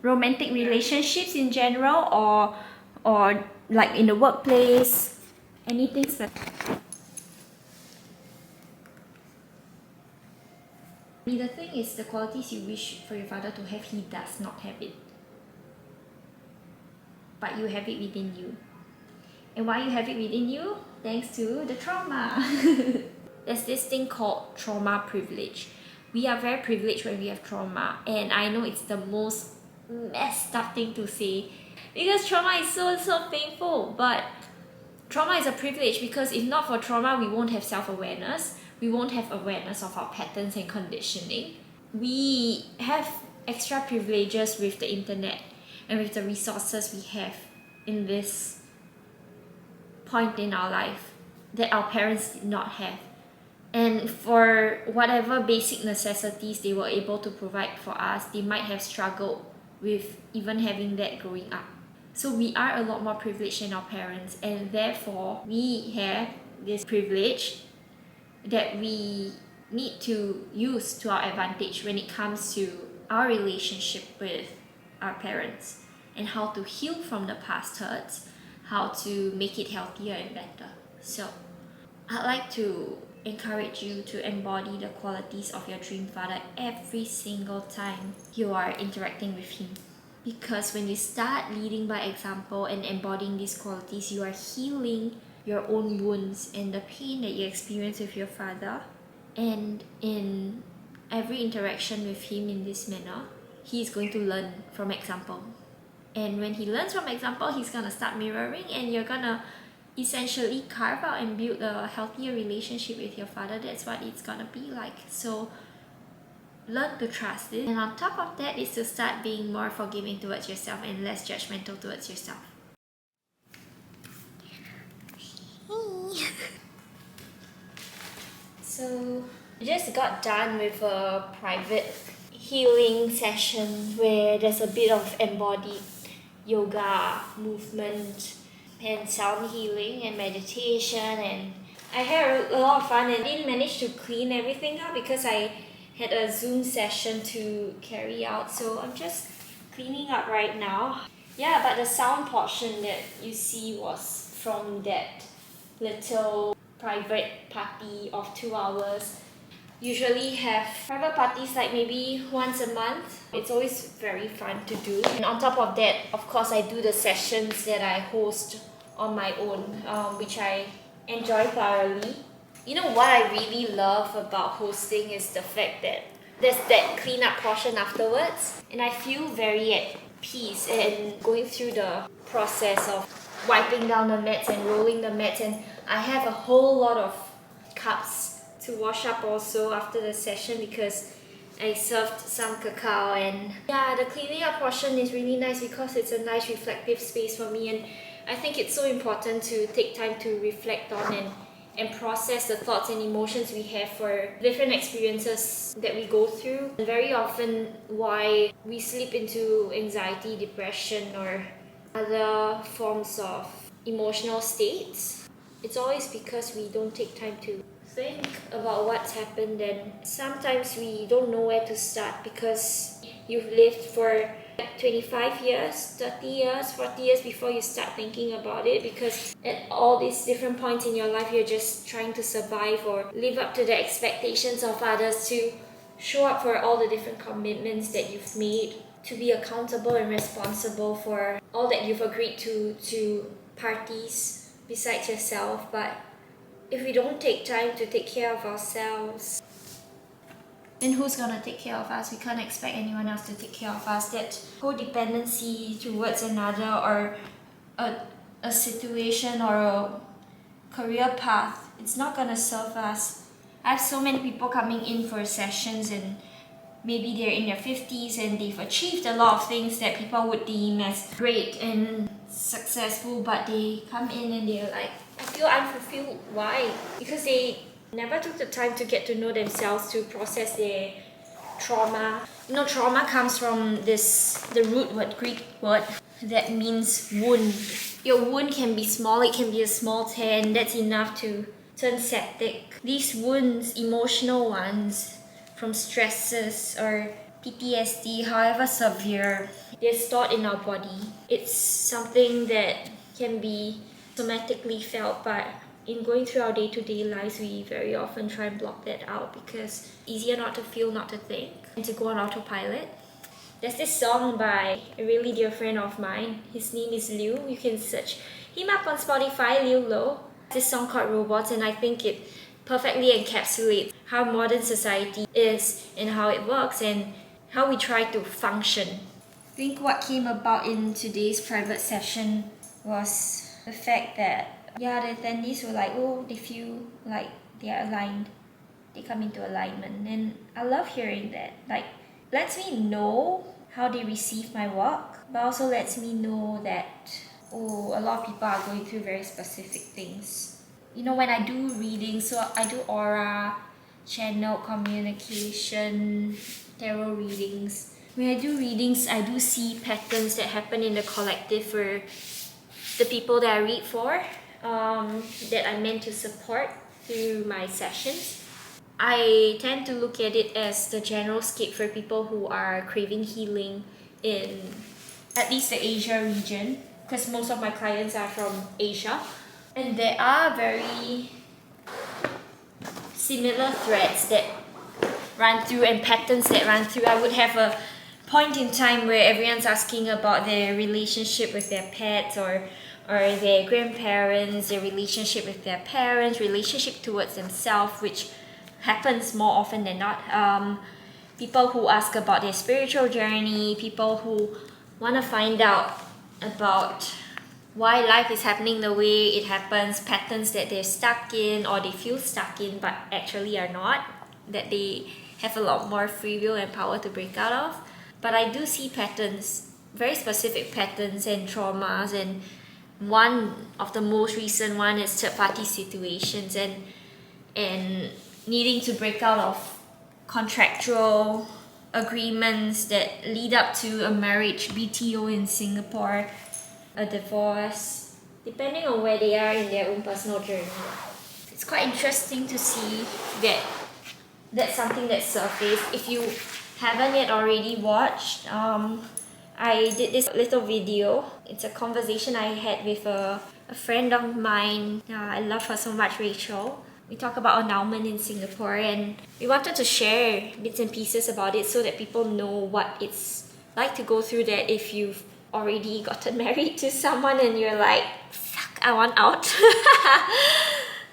romantic relationships in general, or like in the workplace, anything that the thing is, the qualities you wish for your father to have, he does not have it, but you have it within you. And why you have it within you? Thanks to the trauma. There's this thing called trauma privilege. We are very privileged when we have trauma, and I know it's the most messed up thing to say because trauma is so painful, but trauma is a privilege because if not for trauma, we won't have self-awareness, we won't have awareness of our patterns and conditioning. We have extra privileges with the internet and with the resources we have in this point in our life that our parents did not have. And for whatever basic necessities they were able to provide for us, they might have struggled with even having that growing up. So we are a lot more privileged than our parents, and therefore we have this privilege that we need to use to our advantage when it comes to our relationship with our parents and how to heal from the past hurts, how to make it healthier and better. So I'd like to encourage you to embody the qualities of your dream father every single time you are interacting with him. Because when you start leading by example and embodying these qualities, you are healing your own wounds and the pain that you experience with your father. And in every interaction with him in this manner, he is going to learn from example. And when he learns from example, he's gonna start mirroring, and you're gonna essentially carve out and build a healthier relationship with your father. That's what it's gonna be like. So learn to trust it, and on top of that is to start being more forgiving towards yourself and less judgmental towards yourself. So I just got done with a private healing session where there's a bit of embodied yoga, movement, and sound healing and meditation, and I had a lot of fun, and didn't manage to clean everything up because I had a Zoom session to carry out, so I'm just cleaning up right now. Yeah, but the sound portion that you see was from that little private party of 2 hours. Usually have private parties like maybe once a month. It's always very fun to do. And on top of that, of course, I do the sessions that I host on my own, which I enjoy thoroughly. You know what I really love about hosting is the fact that there's that cleanup portion afterwards, and I feel very at peace and going through the process of wiping down the mats and rolling the mats, and I have a whole lot of cups to wash up also after the session because I served some cacao. And yeah, the cleaning up portion is really nice because it's a nice reflective space for me, and I think it's so important to take time to reflect on and process the thoughts and emotions we have for different experiences that we go through. And very often why we slip into anxiety, depression, or other forms of emotional states, it's always because we don't take time to think about what's happened, and sometimes we don't know where to start because you've lived for 25 years, 30 years, 40 years before you start thinking about it, because at all these different points in your life you're just trying to survive or live up to the expectations of others, to show up for all the different commitments that you've made, to be accountable and responsible for all that you've agreed to parties besides yourself. But if we don't take time to take care of ourselves, then who's gonna take care of us? We can't expect anyone else to take care of us. That codependency towards another, or a situation or a career path, it's not gonna serve us. I have so many people coming in for sessions, and maybe they're in their 50s and they've achieved a lot of things that people would deem as great and successful, but they come in and they're like, I feel unfulfilled. Why? Because they never took the time to get to know themselves, to process their trauma. You know, trauma comes from the root word, Greek word, that means wound. Your wound can be small, it can be a small tear, and that's enough to turn septic. These wounds, emotional ones, from stresses or PTSD, however severe, They're stored in our body. It's something that can be somatically felt, but in going through our day-to-day lives, we very often try and block that out because it's easier not to feel, not to think, and to go on autopilot. There's this song by a really dear friend of mine. His name is Liu. You can search him up on Spotify, Liu Lo. This song called Robots, and I think it perfectly encapsulates how modern society is and how it works and how we try to function. I think what came about in today's private session was the fact that the attendees were like, oh, they feel like they're aligned. They come into alignment, and I love hearing that. Like, lets me know how they receive my work, but also lets me know that, oh, a lot of people are going through very specific things. You know, when I do readings, so I do aura, channel communication, tarot readings. When I do readings, I do see patterns that happen in the collective for the people that I read for, that I'm meant to support through my sessions. I tend to look at it as the general scape for people who are craving healing in at least the Asia region, because most of my clients are from Asia, and there are very similar threads that run through and patterns that run through. I would have a point in time where everyone's asking about their relationship with their pets or their grandparents, their relationship with their parents, relationship towards themselves, which happens more often than not. People who ask about their spiritual journey, people who want to find out about why life is happening the way it happens, patterns that they're stuck in or they feel stuck in but actually are not, that they have a lot more free will and power to break out of. But I do see patterns, very specific patterns and traumas, and one of the most recent one is third-party situations and needing to break out of contractual agreements that lead up to a marriage, BTO in Singapore, a divorce, depending on where they are in their own personal journey. It's quite interesting to see that that's something that surfaced. If you haven't yet already watched, I did this little video. It's a conversation I had with a friend of mine. I love her so much, Rachel. We talk about annulment in Singapore, and we wanted to share bits and pieces about it so that people know what it's like to go through that if you've already gotten married to someone and you're like, fuck, I want out.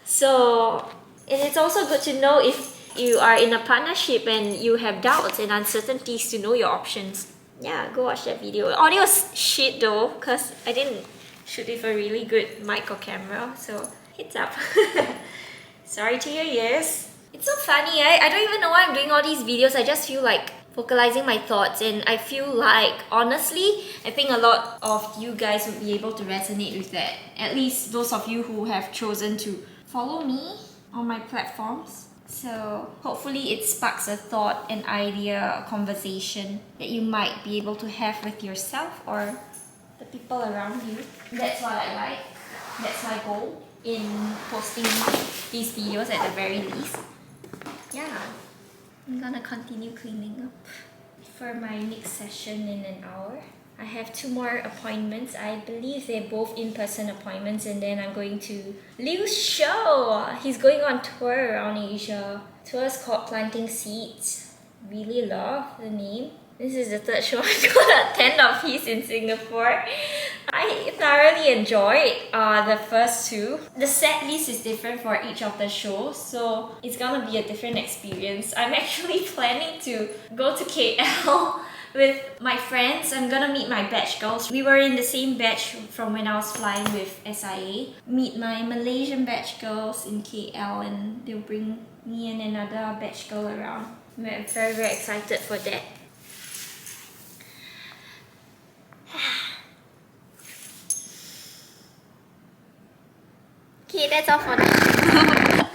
So, and it's also good to know if you are in a partnership and you have doubts and uncertainties, to know your options. Yeah, go watch that video. Audio's shit though, because I didn't shoot with a really good mic or camera, so heads up. Sorry to your ears. It's so funny, I don't even know why I'm doing all these videos. I just feel like vocalizing my thoughts, and I feel like, honestly, I think a lot of you guys would be able to resonate with that. At least those of you who have chosen to follow me on my platforms. So hopefully it sparks a thought, an idea, a conversation that you might be able to have with yourself or the people around you. That's what I like. That's my goal in posting these videos at the very least. Yeah, I'm gonna continue cleaning up for my next session in an hour. I have 2 more appointments. I believe they're both in-person appointments, and then I'm going to Liu's show. He's going on tour around Asia. Tour's called Planting Seeds. Really love the name. This is the 3rd show I'm gonna attend of his in Singapore. I thoroughly enjoyed the first 2. The set list is different for each of the shows, so it's gonna be a different experience. I'm actually planning to go to KL with my friends. I'm gonna meet my batch girls. We were in the same batch from when I was flying with SIA. Meet my Malaysian batch girls in KL, and they'll bring me and another batch girl around. I'm very, very excited for that. Okay, that's all for now.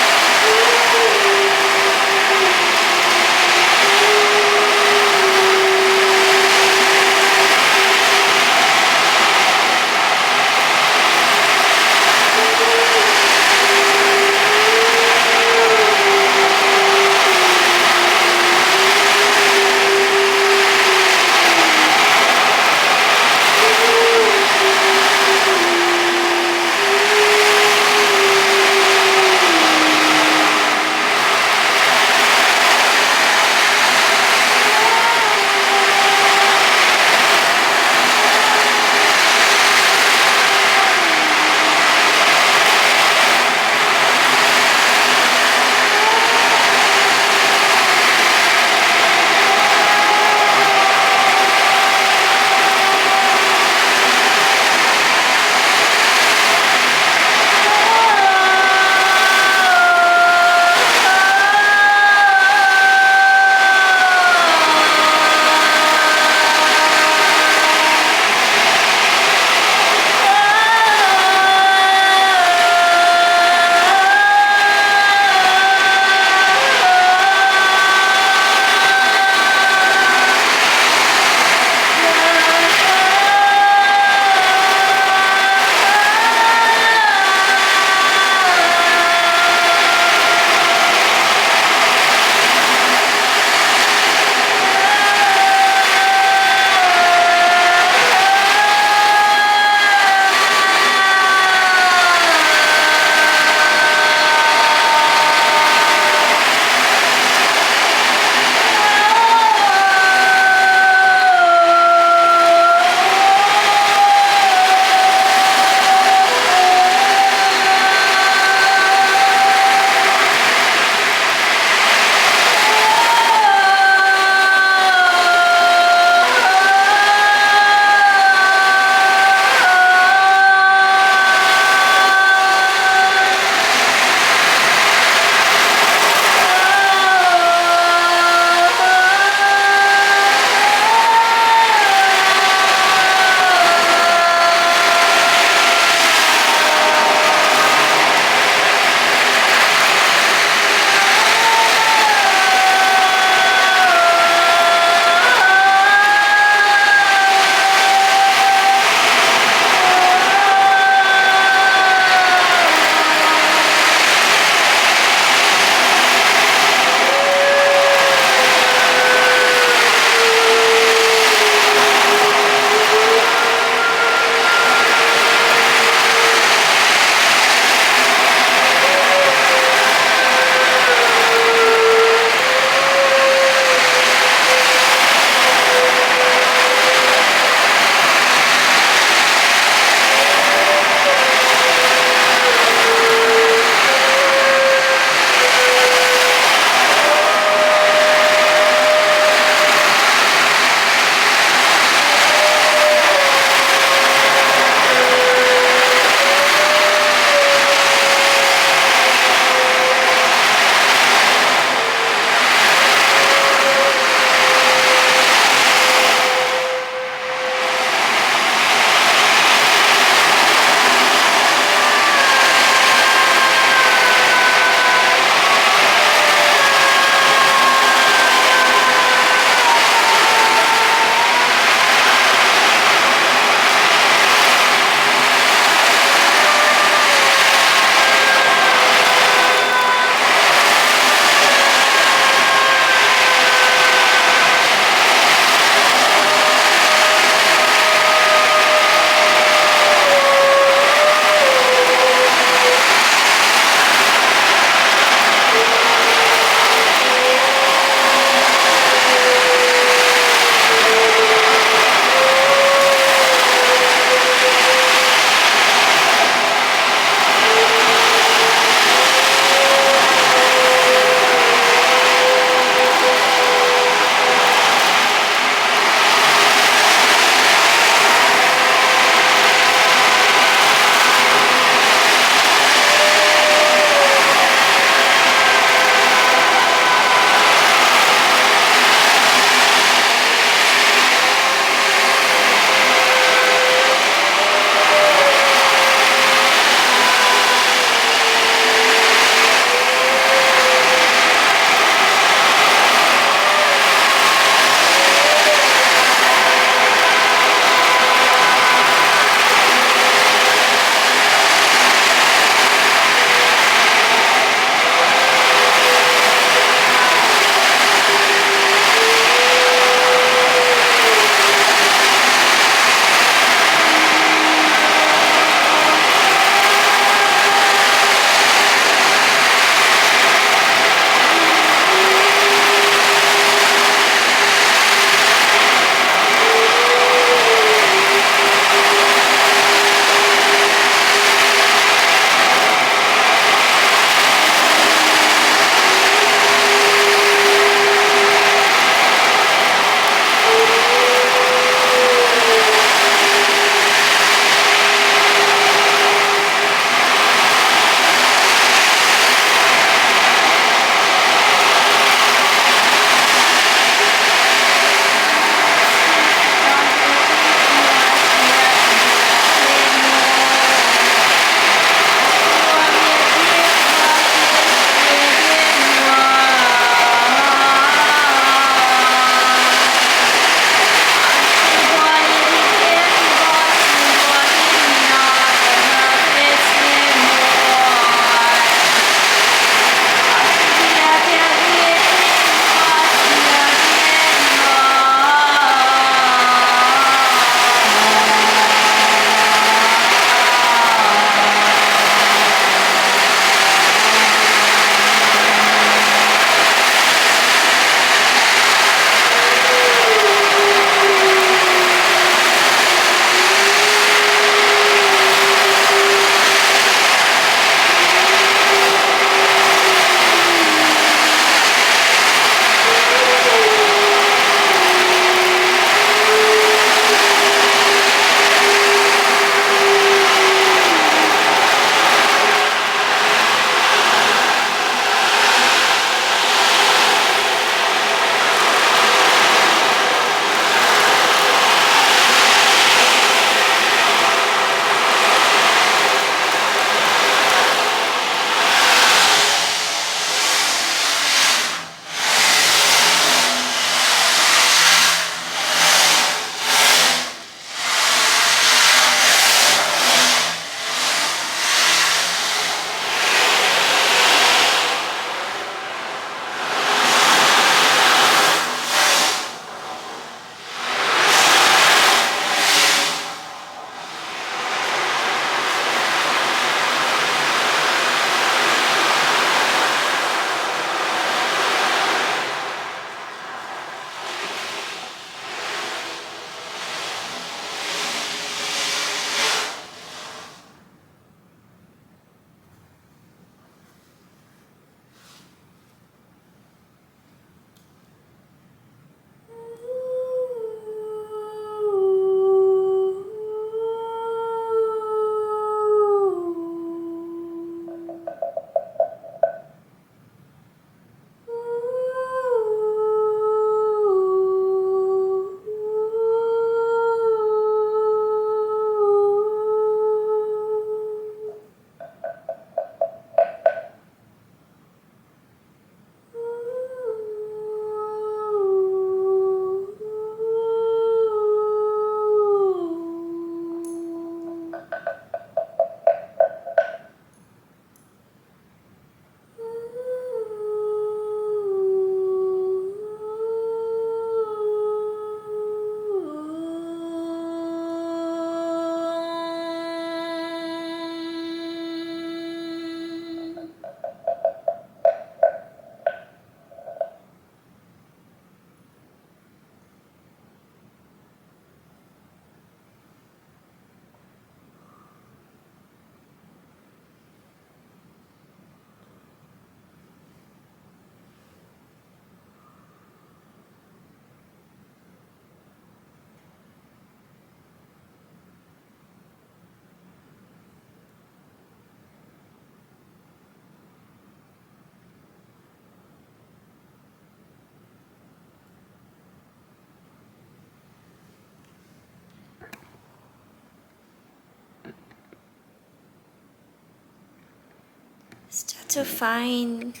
to find